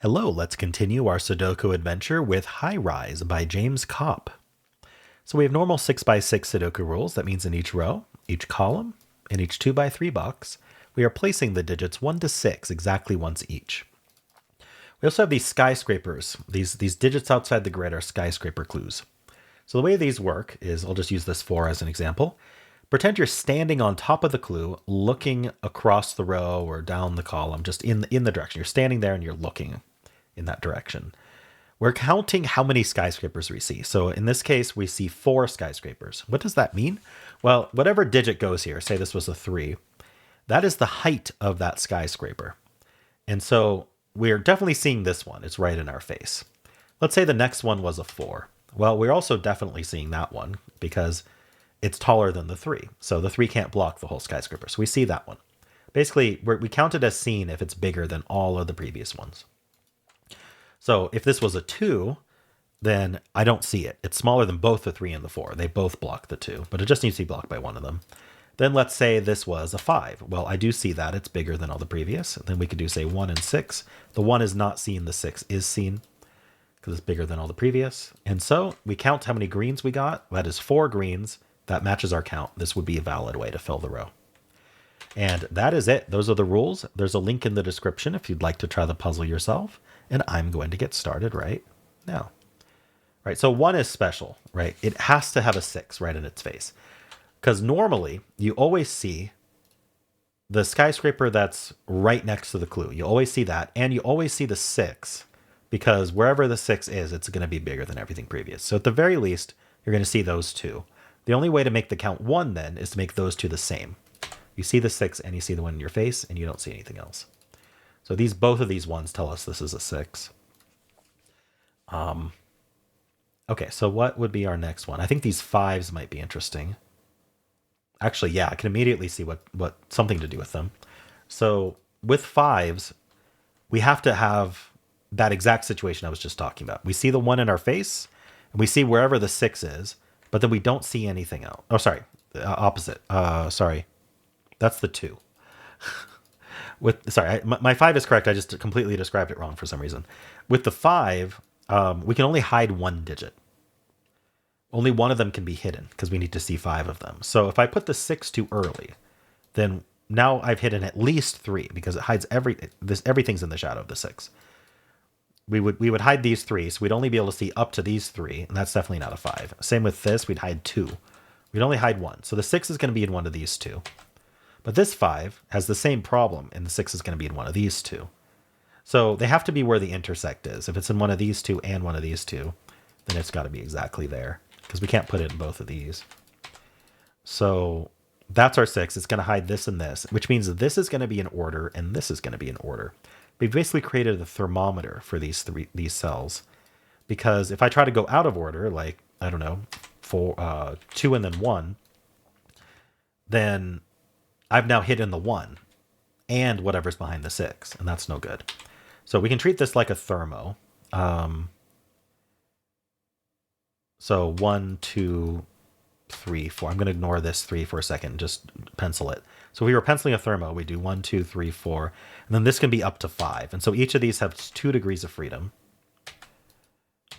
Hello, let's continue our Sudoku adventure with High Rise by James Kopp. So we have normal 6x6 Sudoku rules. That means in each row, each column, and each 2x3 box, we are placing the digits 1 to 6 exactly once each. We also have these skyscrapers. These digits outside the grid are skyscraper clues. So the way these work is, I'll just use this 4 as an example. Pretend you're standing on top of the clue, looking across the row or down the column, just in the direction. You're standing there and you're looking in that direction. We're counting how many skyscrapers we see. So in this case, we see 4 skyscrapers. What does that mean? Well, whatever digit goes here, say this was a 3, that is the height of that skyscraper. And so we're definitely seeing this one. It's right in our face. Let's say the next one was a 4. Well, we're also definitely seeing that one because it's taller than the 3. So the 3 can't block the whole skyscraper. So we see that one. Basically, we count it as seen if it's bigger than all of the previous ones. So if this was a 2, then I don't see it. It's smaller than both the 3 and the 4. They both block the 2, but it just needs to be blocked by one of them. Then let's say this was a 5. Well, I do see that. It's bigger than all the previous. Then we could do, say, 1 and 6. The 1 is not seen. The 6 is seen because it's bigger than all the previous. And so we count how many greens we got. That is 4 greens. That matches our count. This would be a valid way to fill the row. And that is it. Those are the rules. There's a link in the description if you'd like to try the puzzle yourself. And I'm going to get started right now. Right, so 1 is special, right? It has to have a 6 right in its face. Because normally, you always see the skyscraper that's right next to the clue. You always see that, and you always see the 6. Because wherever the 6 is, it's going to be bigger than everything previous. So at the very least, you're going to see those 2. The only way to make the count 1, then, is to make those 2 the same. You see the 6, and you see the 1 in your face, and you don't see anything else. So both of these ones tell us this is a 6. Okay, so what would be our next one? I think these 5s might be interesting. Actually, yeah, I can immediately see what something to do with them. So with 5s, we have to have that exact situation I was just talking about. We see the 1 in our face, and we see wherever the 6 is, but then we don't see anything else. Oh, sorry, opposite. Sorry, that's the 2. My 5 is correct. I just completely described it wrong for some reason. With the 5, we can only hide 1 digit. Only one of them can be hidden because we need to see 5 of them. So if I put the 6 too early, then now I've hidden at least 3 because it hides everything's in the shadow of the 6. We would hide these 3, so we'd only be able to see up to these 3, and that's definitely not a 5. Same with this, we'd hide 2. We'd only hide 1. So the 6 is going to be in one of these 2. But this 5 has the same problem, and the 6 is going to be in one of these 2. So they have to be where the intersect is. If it's in one of these 2 and one of these 2, then it's got to be exactly there, because we can't put it in both of these. So that's our 6. It's going to hide this and this, which means that this is going to be in order, and this is going to be in order. We've basically created a thermometer for these cells, because if I try to go out of order, like, I don't know, 2 and then 1, then I've now hidden the 1 and whatever's behind the 6, and that's no good. So we can treat this like a thermo. So 1, 2, 3, 4. I'm going to ignore this 3 for a second, just pencil it. So if we were penciling a thermo, we do 1, 2, 3, 4, and then this can be up to 5. And so each of these has 2 degrees of freedom.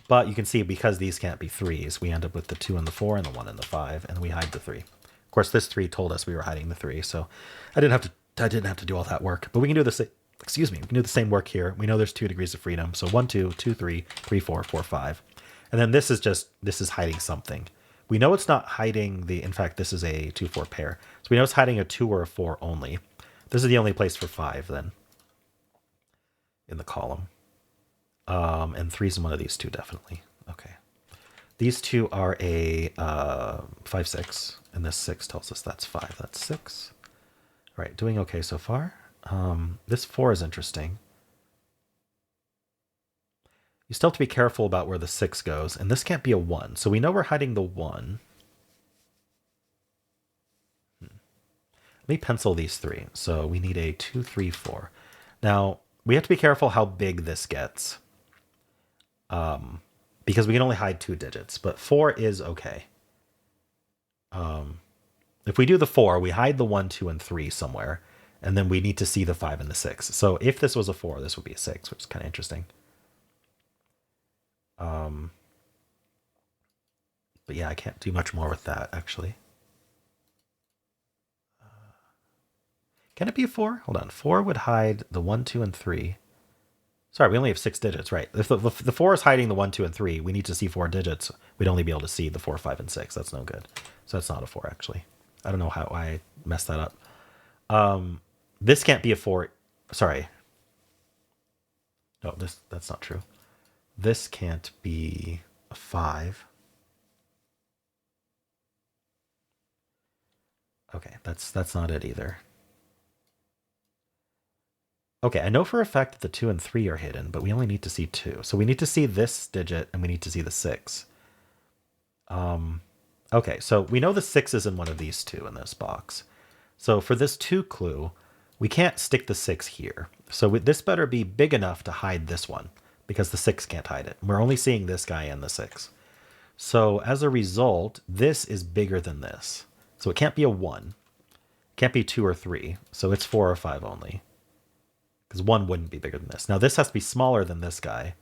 But you can see because these can't be 3s, we end up with the 2 and the 4 and the 1 and the 5, and we hide the 3. Of course, this 3 told us we were hiding the 3, so I didn't have to do all that work. But we can do the we can do the same work here. We know there's 2 degrees of freedom, so 1, 2, 2, 3, 3, 4, 4, 5. And then this is hiding something. We know it's not hiding in fact, this is a 2, 4 pair. So we know it's hiding a 2 or a 4 only. This is the only place for 5 then in the column. And 3's in one of these 2, definitely. Okay. These 2 are a 5, 6, and this 6 tells us that's 5. That's 6. All right, doing okay so far. This 4 is interesting. You still have to be careful about where the 6 goes, and this can't be a 1. So we know we're hiding the 1. Let me pencil these 3. So we need a 2, 3, 4. Now, we have to be careful how big this gets. Because we can only hide 2 digits, but 4 is okay. If we do the 4, we hide the 1, 2, and 3 somewhere, And then we need to see the 5 and the 6. So if this was a 4, this would be a 6, which is kind of interesting. But yeah, I can't do much more with that, actually. Can it be a 4? Hold on. 4 would hide the 1, 2, and 3. Sorry, we only have 6 digits, right? If the 4 is hiding the 1, 2, and 3, we need to see 4 digits. We'd only be able to see the 4, 5, and 6. That's no good. So that's not a 4, actually. I don't know how I messed that up. This can't be a 4. Sorry. No, that's not true. This can't be a 5. Okay, that's not it either. Okay, I know for a fact that the 2 and 3 are hidden, but we only need to see 2. So we need to see this digit, and we need to see the 6. Okay, so we know the 6 is in one of these two in this box. So for this 2 clue, we can't stick the 6 here. So this better be big enough to hide this one, because the 6 can't hide it. We're only seeing this guy and the 6. So as a result, this is bigger than this. So it can't be a 1. It can't be 2 or 3. So it's 4 or 5 only. Because 1 wouldn't be bigger than this. Now this has to be smaller than this guy.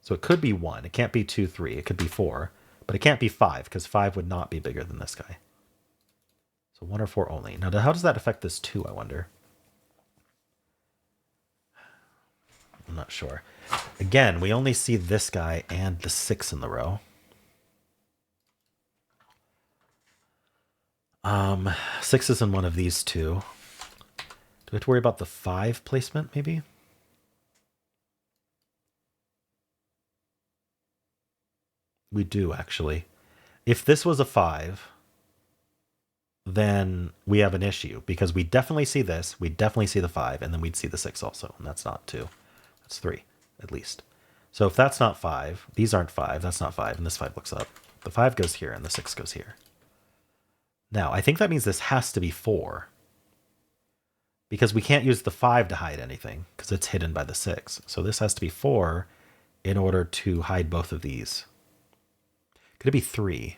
So it could be 1. It can't be 2, 3. It could be 4. But it can't be 5, because 5 would not be bigger than this guy. So 1 or 4 only. Now how does that affect this 2, I wonder? I'm not sure. Again, we only see this guy and the 6 in the row. 6 is in one of these two. Do we have to worry about the 5 placement, maybe? We do, actually. If this was a 5, then we have an issue, because we definitely see this, we definitely see the 5, and then we'd see the 6 also, and that's not 2. That's 3, at least. So if that's not 5, these aren't 5, that's not 5, and this 5 looks up. The 5 goes here, and the 6 goes here. Now, I think that means this has to be 4. Because we can't use the 5 to hide anything, because it's hidden by the 6. So this has to be 4 in order to hide both of these. Could it be 3?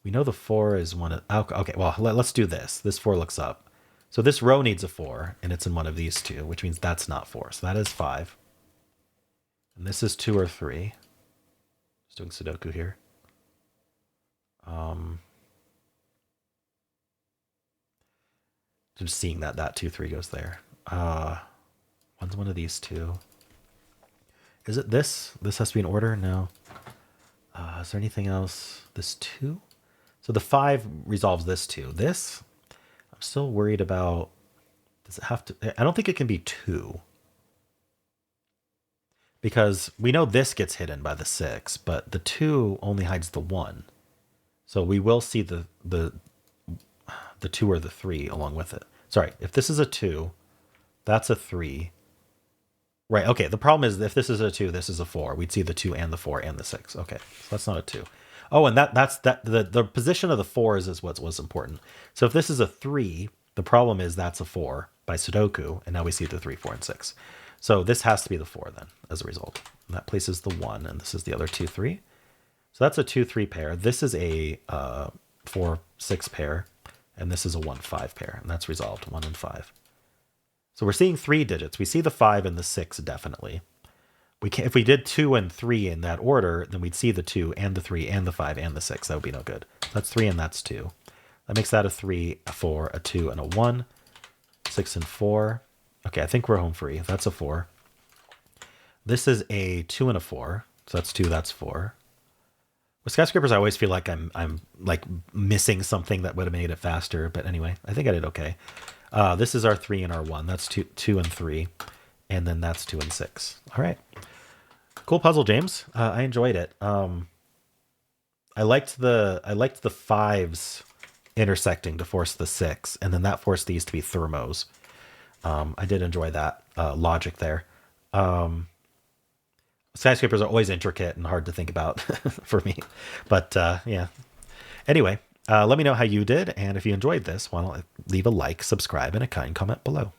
We know the 4 is one of... Okay, well, let's do this. This 4 looks up. So this row needs a 4, and it's in one of these two, which means that's not 4. So that is 5. And this is 2 or 3. Just doing Sudoku here. Just seeing that 2, 3 goes there. One's one of these two. Is it this? This has to be in order? No. Is there anything else? This 2? So the 5 resolves this 2. This, I'm still worried about. Does it have to? I don't think it can be 2. Because we know this gets hidden by the 6, but the 2 only hides the 1. So we will see the 2 or the 3 along with it. Sorry, if this is a 2, that's a 3. Right, okay, the problem is if this is a 2, this is a 4. We'd see the 2 and the 4 and the 6. Okay, so that's not a 2. Oh, and the position of the 4s is what was important. So if this is a 3, the problem is that's a 4 by Sudoku, and now we see the 3, 4, and 6. So this has to be the 4 then, as a result. And that places the 1, and this is the other 2, 3. So that's a 2, 3 pair. This is a 4, 6 pair, and this is a 1, 5 pair, and that's resolved, 1 and 5. So we're seeing 3 digits. We see the 5 and the 6 definitely. We can't, if we did 2 and 3 in that order, then we'd see the 2 and the 3 and the 5 and the 6. That would be no good. That's 3 and that's 2. That makes that a 3, a 4, a 2, and a 1. 6 and 4. Okay, I think we're home free. That's a 4. This is a 2 and a 4. So that's 2, that's 4. With skyscrapers, I always feel like I'm like missing something that would have made it faster. But anyway, I think I did okay. This is our 3 and our 1. That's 2 and 3. And then that's 2 and 6. All right. Cool puzzle, James. I enjoyed it. I liked the 5s intersecting to force the 6, and then that forced these to be thermos. I did enjoy that logic there. Skyscrapers are always intricate and hard to think about for me. But yeah. Anyway, let me know how you did, and if you enjoyed this, why don't leave a like, subscribe, and a kind comment below.